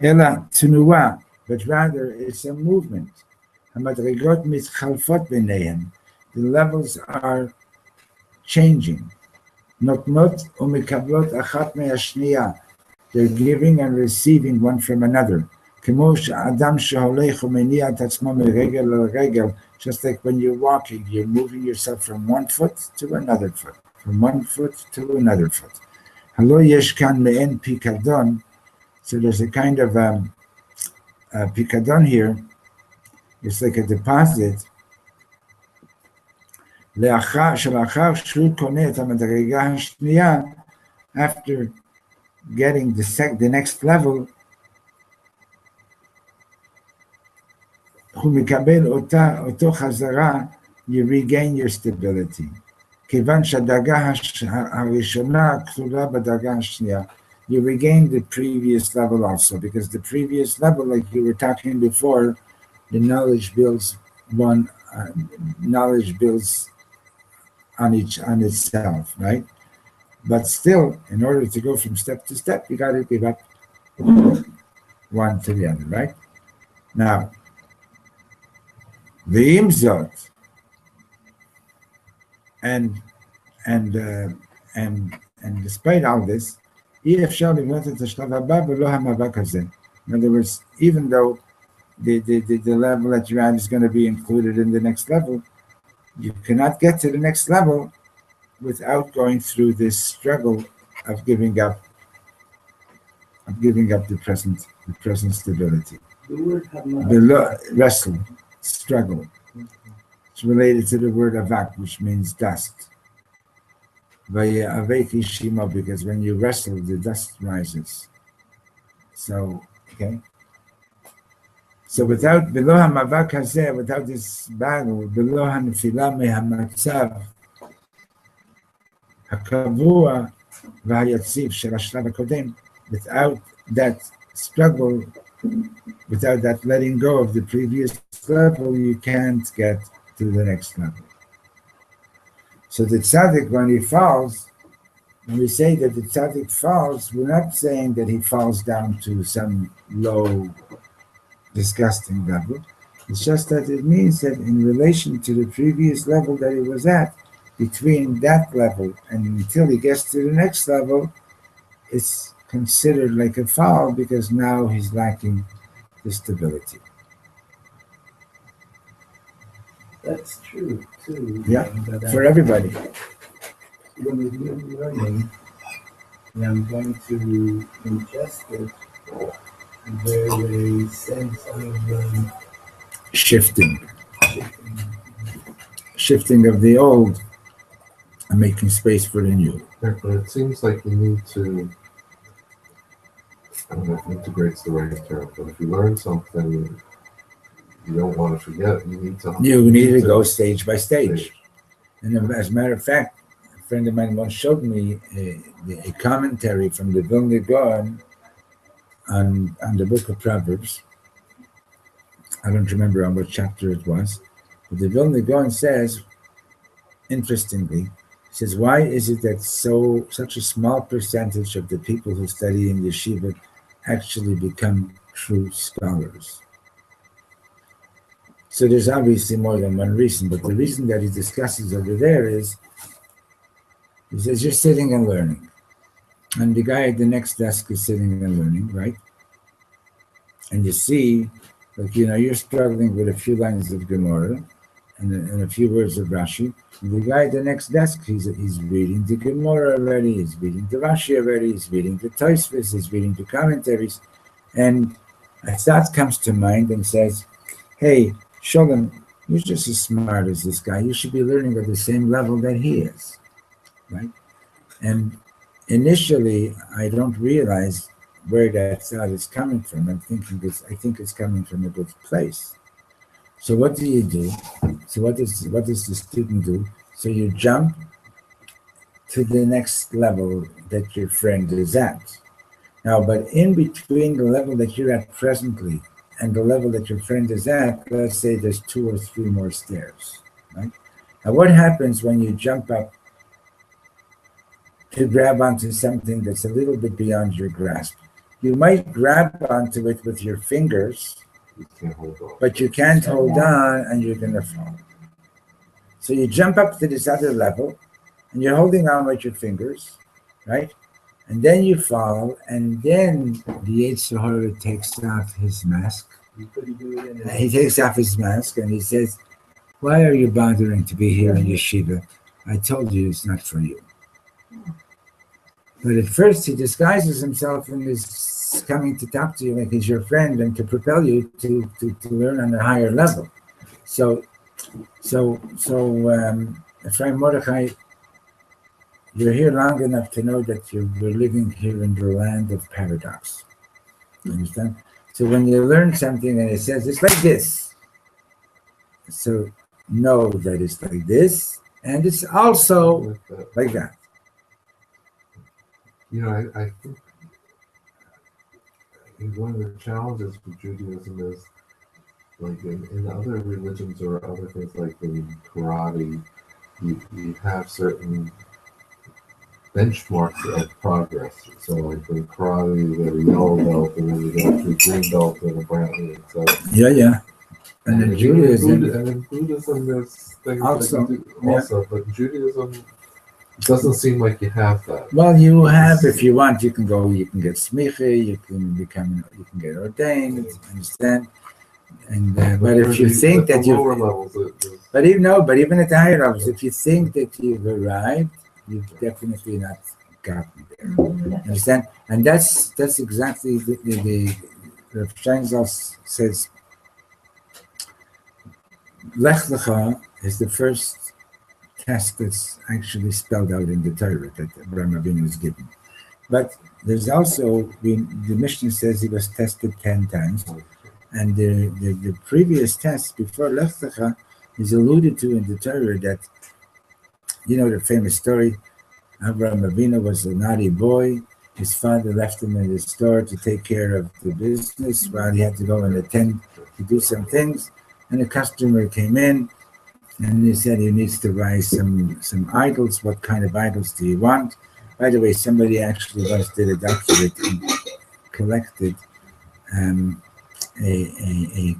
אלא תנועה, but rather it's a movement. המדרגות מתחלפות ביניהן. The levels are changing. נותנות ומקבלות אחת מהשנייה. They're giving and receiving one from another. כמו שאדם שהולך ומניע את עצמו מרגל לרגל, just like when you're walking, you're moving yourself from one foot to another foot, from one foot to another foot. הלא יש כאן מעין פיקדון, so there's a kind of picadon here. It's like a deposit. שלאחר שהוא קונה את המדרגה השנייה, after getting the next level, הוא מקבל אותו חזרה, you regain your stability. כיוון שהדרגה הראשונה כלולה בדרגה השנייה, you regain the previous level also, because the previous level, like you were talking before, the knowledge builds on itself, right? But still, in order to go from step to step, you got to give up one to the other, right? Now, ועם זאת, and despite all this, אי אפשר לבנות את השלב הבא ולא המאבק הזה. In other words, even though the level that you're at is going to be included in the next level, you cannot get to the next level without going through this struggle of giving up the present stability. The wrestle, struggle. It's related to the word avak, which means dust. Because when you wrestle, the dust rises. So, okay. So without this battle, without that struggle, without that letting go of the previous level, you can't get to the next level. So the tzaddik, when he falls, when we say that the tzaddik falls, we're not saying that he falls down to some low, disgusting level. It's just that it means that in relation to the previous level that he was at, between that level and until he gets to the next level, it's considered like a fall because now he's lacking the stability. That's true too. Yeah, for everybody. When we're learning, and I'm going to ingest it, there's a sense of shifting of the old and making space for the new. Yeah, but it seems like you need to, I don't know if integrate's the right term, but if you learn something you don't want to forget, you need to go stage by stage. And as a matter of fact, a friend of mine once showed me a commentary from the Vilna Gaon on the book of Proverbs. I don't remember on what chapter it was, but the Vilna Gaon says, interestingly, says, why is it that such a small percentage of the people who study in yeshiva actually become true scholars? So there's obviously more than one reason, but the reason that he discusses over there is, he says, you're sitting and learning. And the guy at the next desk is sitting and learning, right? And you see Like, you're struggling with a few lines of Gemara and a few words of Rashi. And the guy at the next desk, he's reading the Gemara already, he's reading the Rashi already, he's reading the Tosfos, he's reading the commentaries. And a thought comes to mind and says, hey, Sholem, you're just as smart as this guy. You should be learning at the same level that he is, right? And initially, I don't realize where that thought is coming from. I think it's coming from a good place. So what do you do? So what does the student do? So you jump to the next level that your friend is at. Now, but in between the level that you're at presently and the level that your friend is at, let's say there's 2 or 3 more stairs, right? Now, what happens when you jump up to grab onto something that's a little bit beyond your grasp? You might grab onto it with your fingers, but you can't hold on and you're going to fall. So you jump up to this other level and you're holding on with your fingers, right? And then you fall, and then the Yetzer Hara takes off his mask. He takes off his mask and he says, why are you bothering to be here in yeshiva? I told you it's not for you. But at first he disguises himself and is coming to talk to you like he's your friend and to propel you to learn on a higher level. So Ephraim Mordechai, you're here long enough to know that we're living here in the land of paradox. You understand? So when you learn something and it says it's like this, so know that it's like this, and it's also like that. I think one of the challenges for Judaism is, like in other religions or other things, like in karate, you have certain benchmarks of progress. So like in karate, you get a yellow belt, and then you go to a green belt and a brown. And so and in Judaism, there's things also, but in Judaism, it doesn't seem like you have that. Well, you have, if you want, you can get smicha, you can get ordained, understand? And but if you think that lower levels, but even at the higher levels, if you think that you've arrived, you've definitely not gotten there. Understand? And that's exactly the Rav Steinzal says. Lech Lecha is the first test that's actually spelled out in the Torah that Abraham Avinu was given. But there's also, the Mishnah says he was tested 10 times. And the previous test before Lech Lecha is alluded to in the Torah that, the famous story, Abraham Avinu was a naughty boy. His father left him in the store to take care of the business while he had to go and attend to do some things. And a customer came in and he said he needs to buy some idols. What kind of idols do you want? By the way, somebody actually once did a doctorate and collected a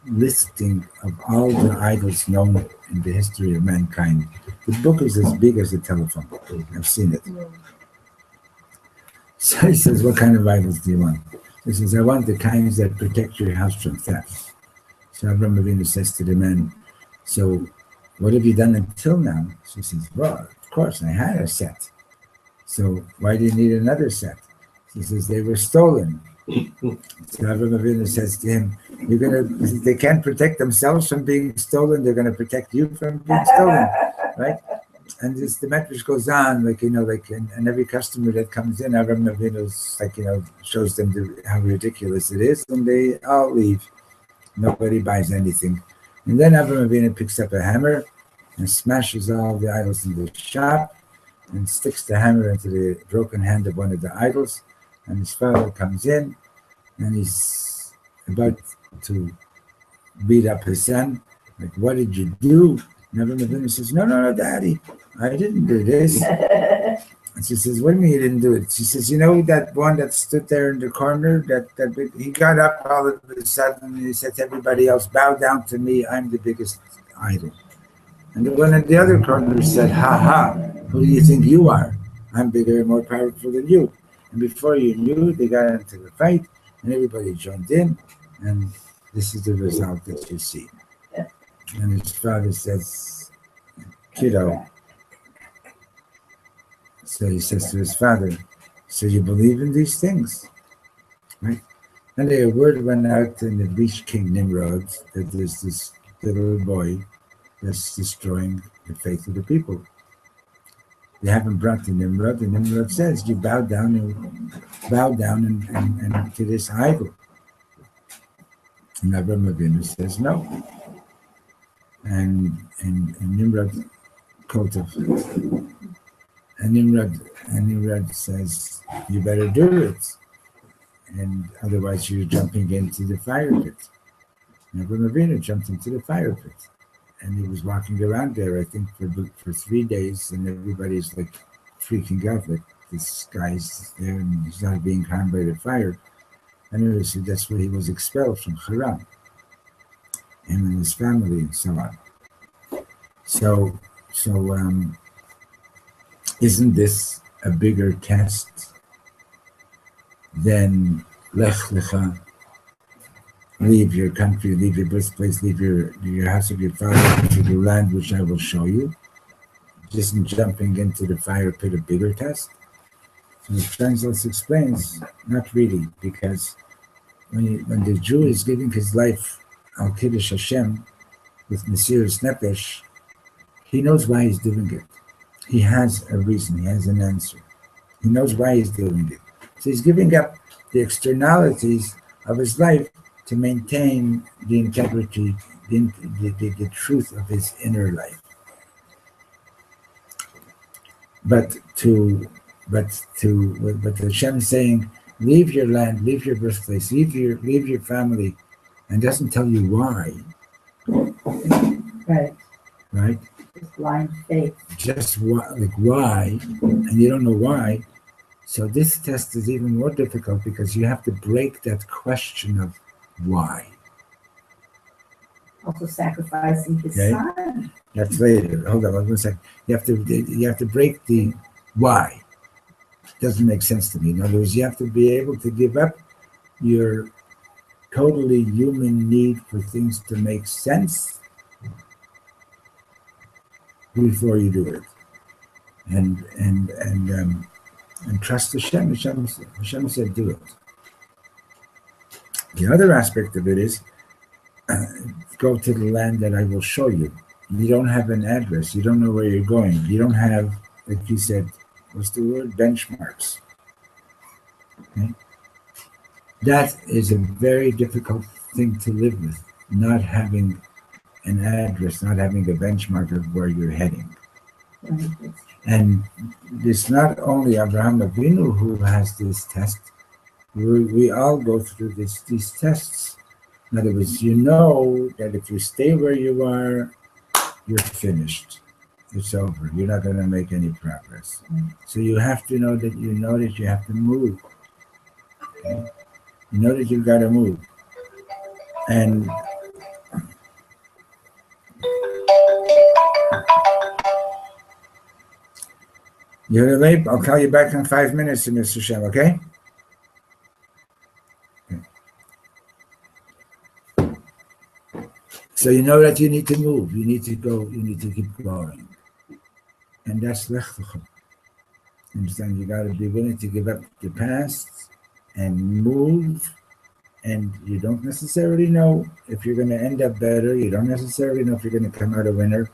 listing of all the idols known in the history of mankind. The book is as big as a telephone book. I've seen it. So he says, what kind of idols do you want? He says, I want the kinds that protect your house from theft. So Abraham Avinu says to the man, so what have you done until now? So he says, well, of course, I had a set. So why do you need another set? He says, they were stolen. So Abraham Avinu says to him, they can't protect themselves from being stolen, they're going to protect you from being stolen, right? And this, the medrash goes on, and every customer that comes in, Abraham Avinu shows them how ridiculous it is, and they all leave. Nobody buys anything. And then Abraham Avinu picks up a hammer and smashes all the idols in the shop and sticks the hammer into the broken hand of one of the idols. And his father comes in and he's about to beat up his son. Like, what did you do? And Abraham Avinu says, no, Daddy, I didn't do this. And she says, what do you mean you didn't do it? She says, that one that stood there in the corner, that he got up all of a sudden and he said to everybody else, bow down to me, I'm the biggest idol. And the one in the other corner said, who do you think you are? I'm bigger and more powerful than you. And before you knew, they got into the fight and everybody joined in and this is the result that you see. And his father says, kiddo. So he says to his father, so you believe in these things, right? And a word went out in the beach king Nimrod that there's this little boy that's destroying the faith of the people. They haven't brought to Nimrod, and Nimrod says, you bow down and to this idol. And Avraham Avinu says no. And Nimrod quoted. And Nimrod says, you better do it. And otherwise you're jumping into the fire pit. And Avraham Avinu jumped into the fire pit. And he was walking around there, I think, for 3 days, and everybody's like freaking out, like this guy's there and he's not being harmed by the fire. And that's where he was expelled from Haran, him and his family and so on. So isn't this a bigger test than Lech Lecha? Leave your country, leave your birthplace, leave your house of your father to the land which I will show you. Isn't jumping into the fire pit a bigger test? So the Translator explains, not really, because when the Jew is giving his life al Kiddush Hashem with Mesiras Nefesh, he knows why he's doing it. He has a reason, he has an answer. He knows why he's doing it. So he's giving up the externalities of his life to maintain the integrity, the truth of his inner life. But Hashem is saying, leave your land, leave your birthplace, leave your family, and doesn't tell you why. Right? Just blind faith. Just why, and you don't know why. So this test is even more difficult because you have to break that question of why. Also sacrificing his son. That's later. Hold on, 1 second. You have to break the why. It doesn't make sense to me. In other words, you have to be able to give up your totally human need for things to make sense before you do it. And trust Hashem. Hashem said, do it. The other aspect of it is, go to the land that I will show you. You don't have an address. You don't know where you're going. You don't have, like you said, what's the word? Benchmarks. Okay? That is a very difficult thing to live with, not having an address, not having a benchmark of where you're heading. And it's not only Avraham Avinu who has this test. We all go through these tests. In other words, you know that if you stay where you are, you're finished. It's over. You're not going to make any progress. So you have to know that you have to move. Okay? You know that you've got to move. And you're late. I'll call you back in 5 minutes, Mr. Shem, okay? So you know that you need to move, you need to go, you need to keep going. And that's Lech Lecha. Understand? You got to be willing to give up the past and move. And you don't necessarily know if you're going to end up better. You don't necessarily know if you're going to come out a winner.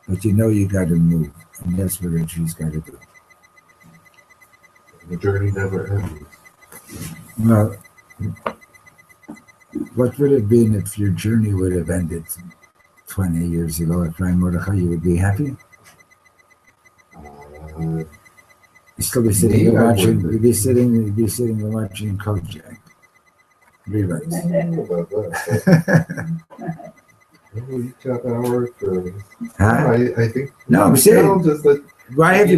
But you know you got to move. And that's what a Jew's got to do. The journey never ends. Well, what would it have been if your journey would have ended 20 years ago at Prime Mordechai? You would be happy? You'd still be sitting and watching. You'd be sitting and watching Kojak. Reruns. You got that word for. Huh? I think. No, I'm serious. Just that. Why have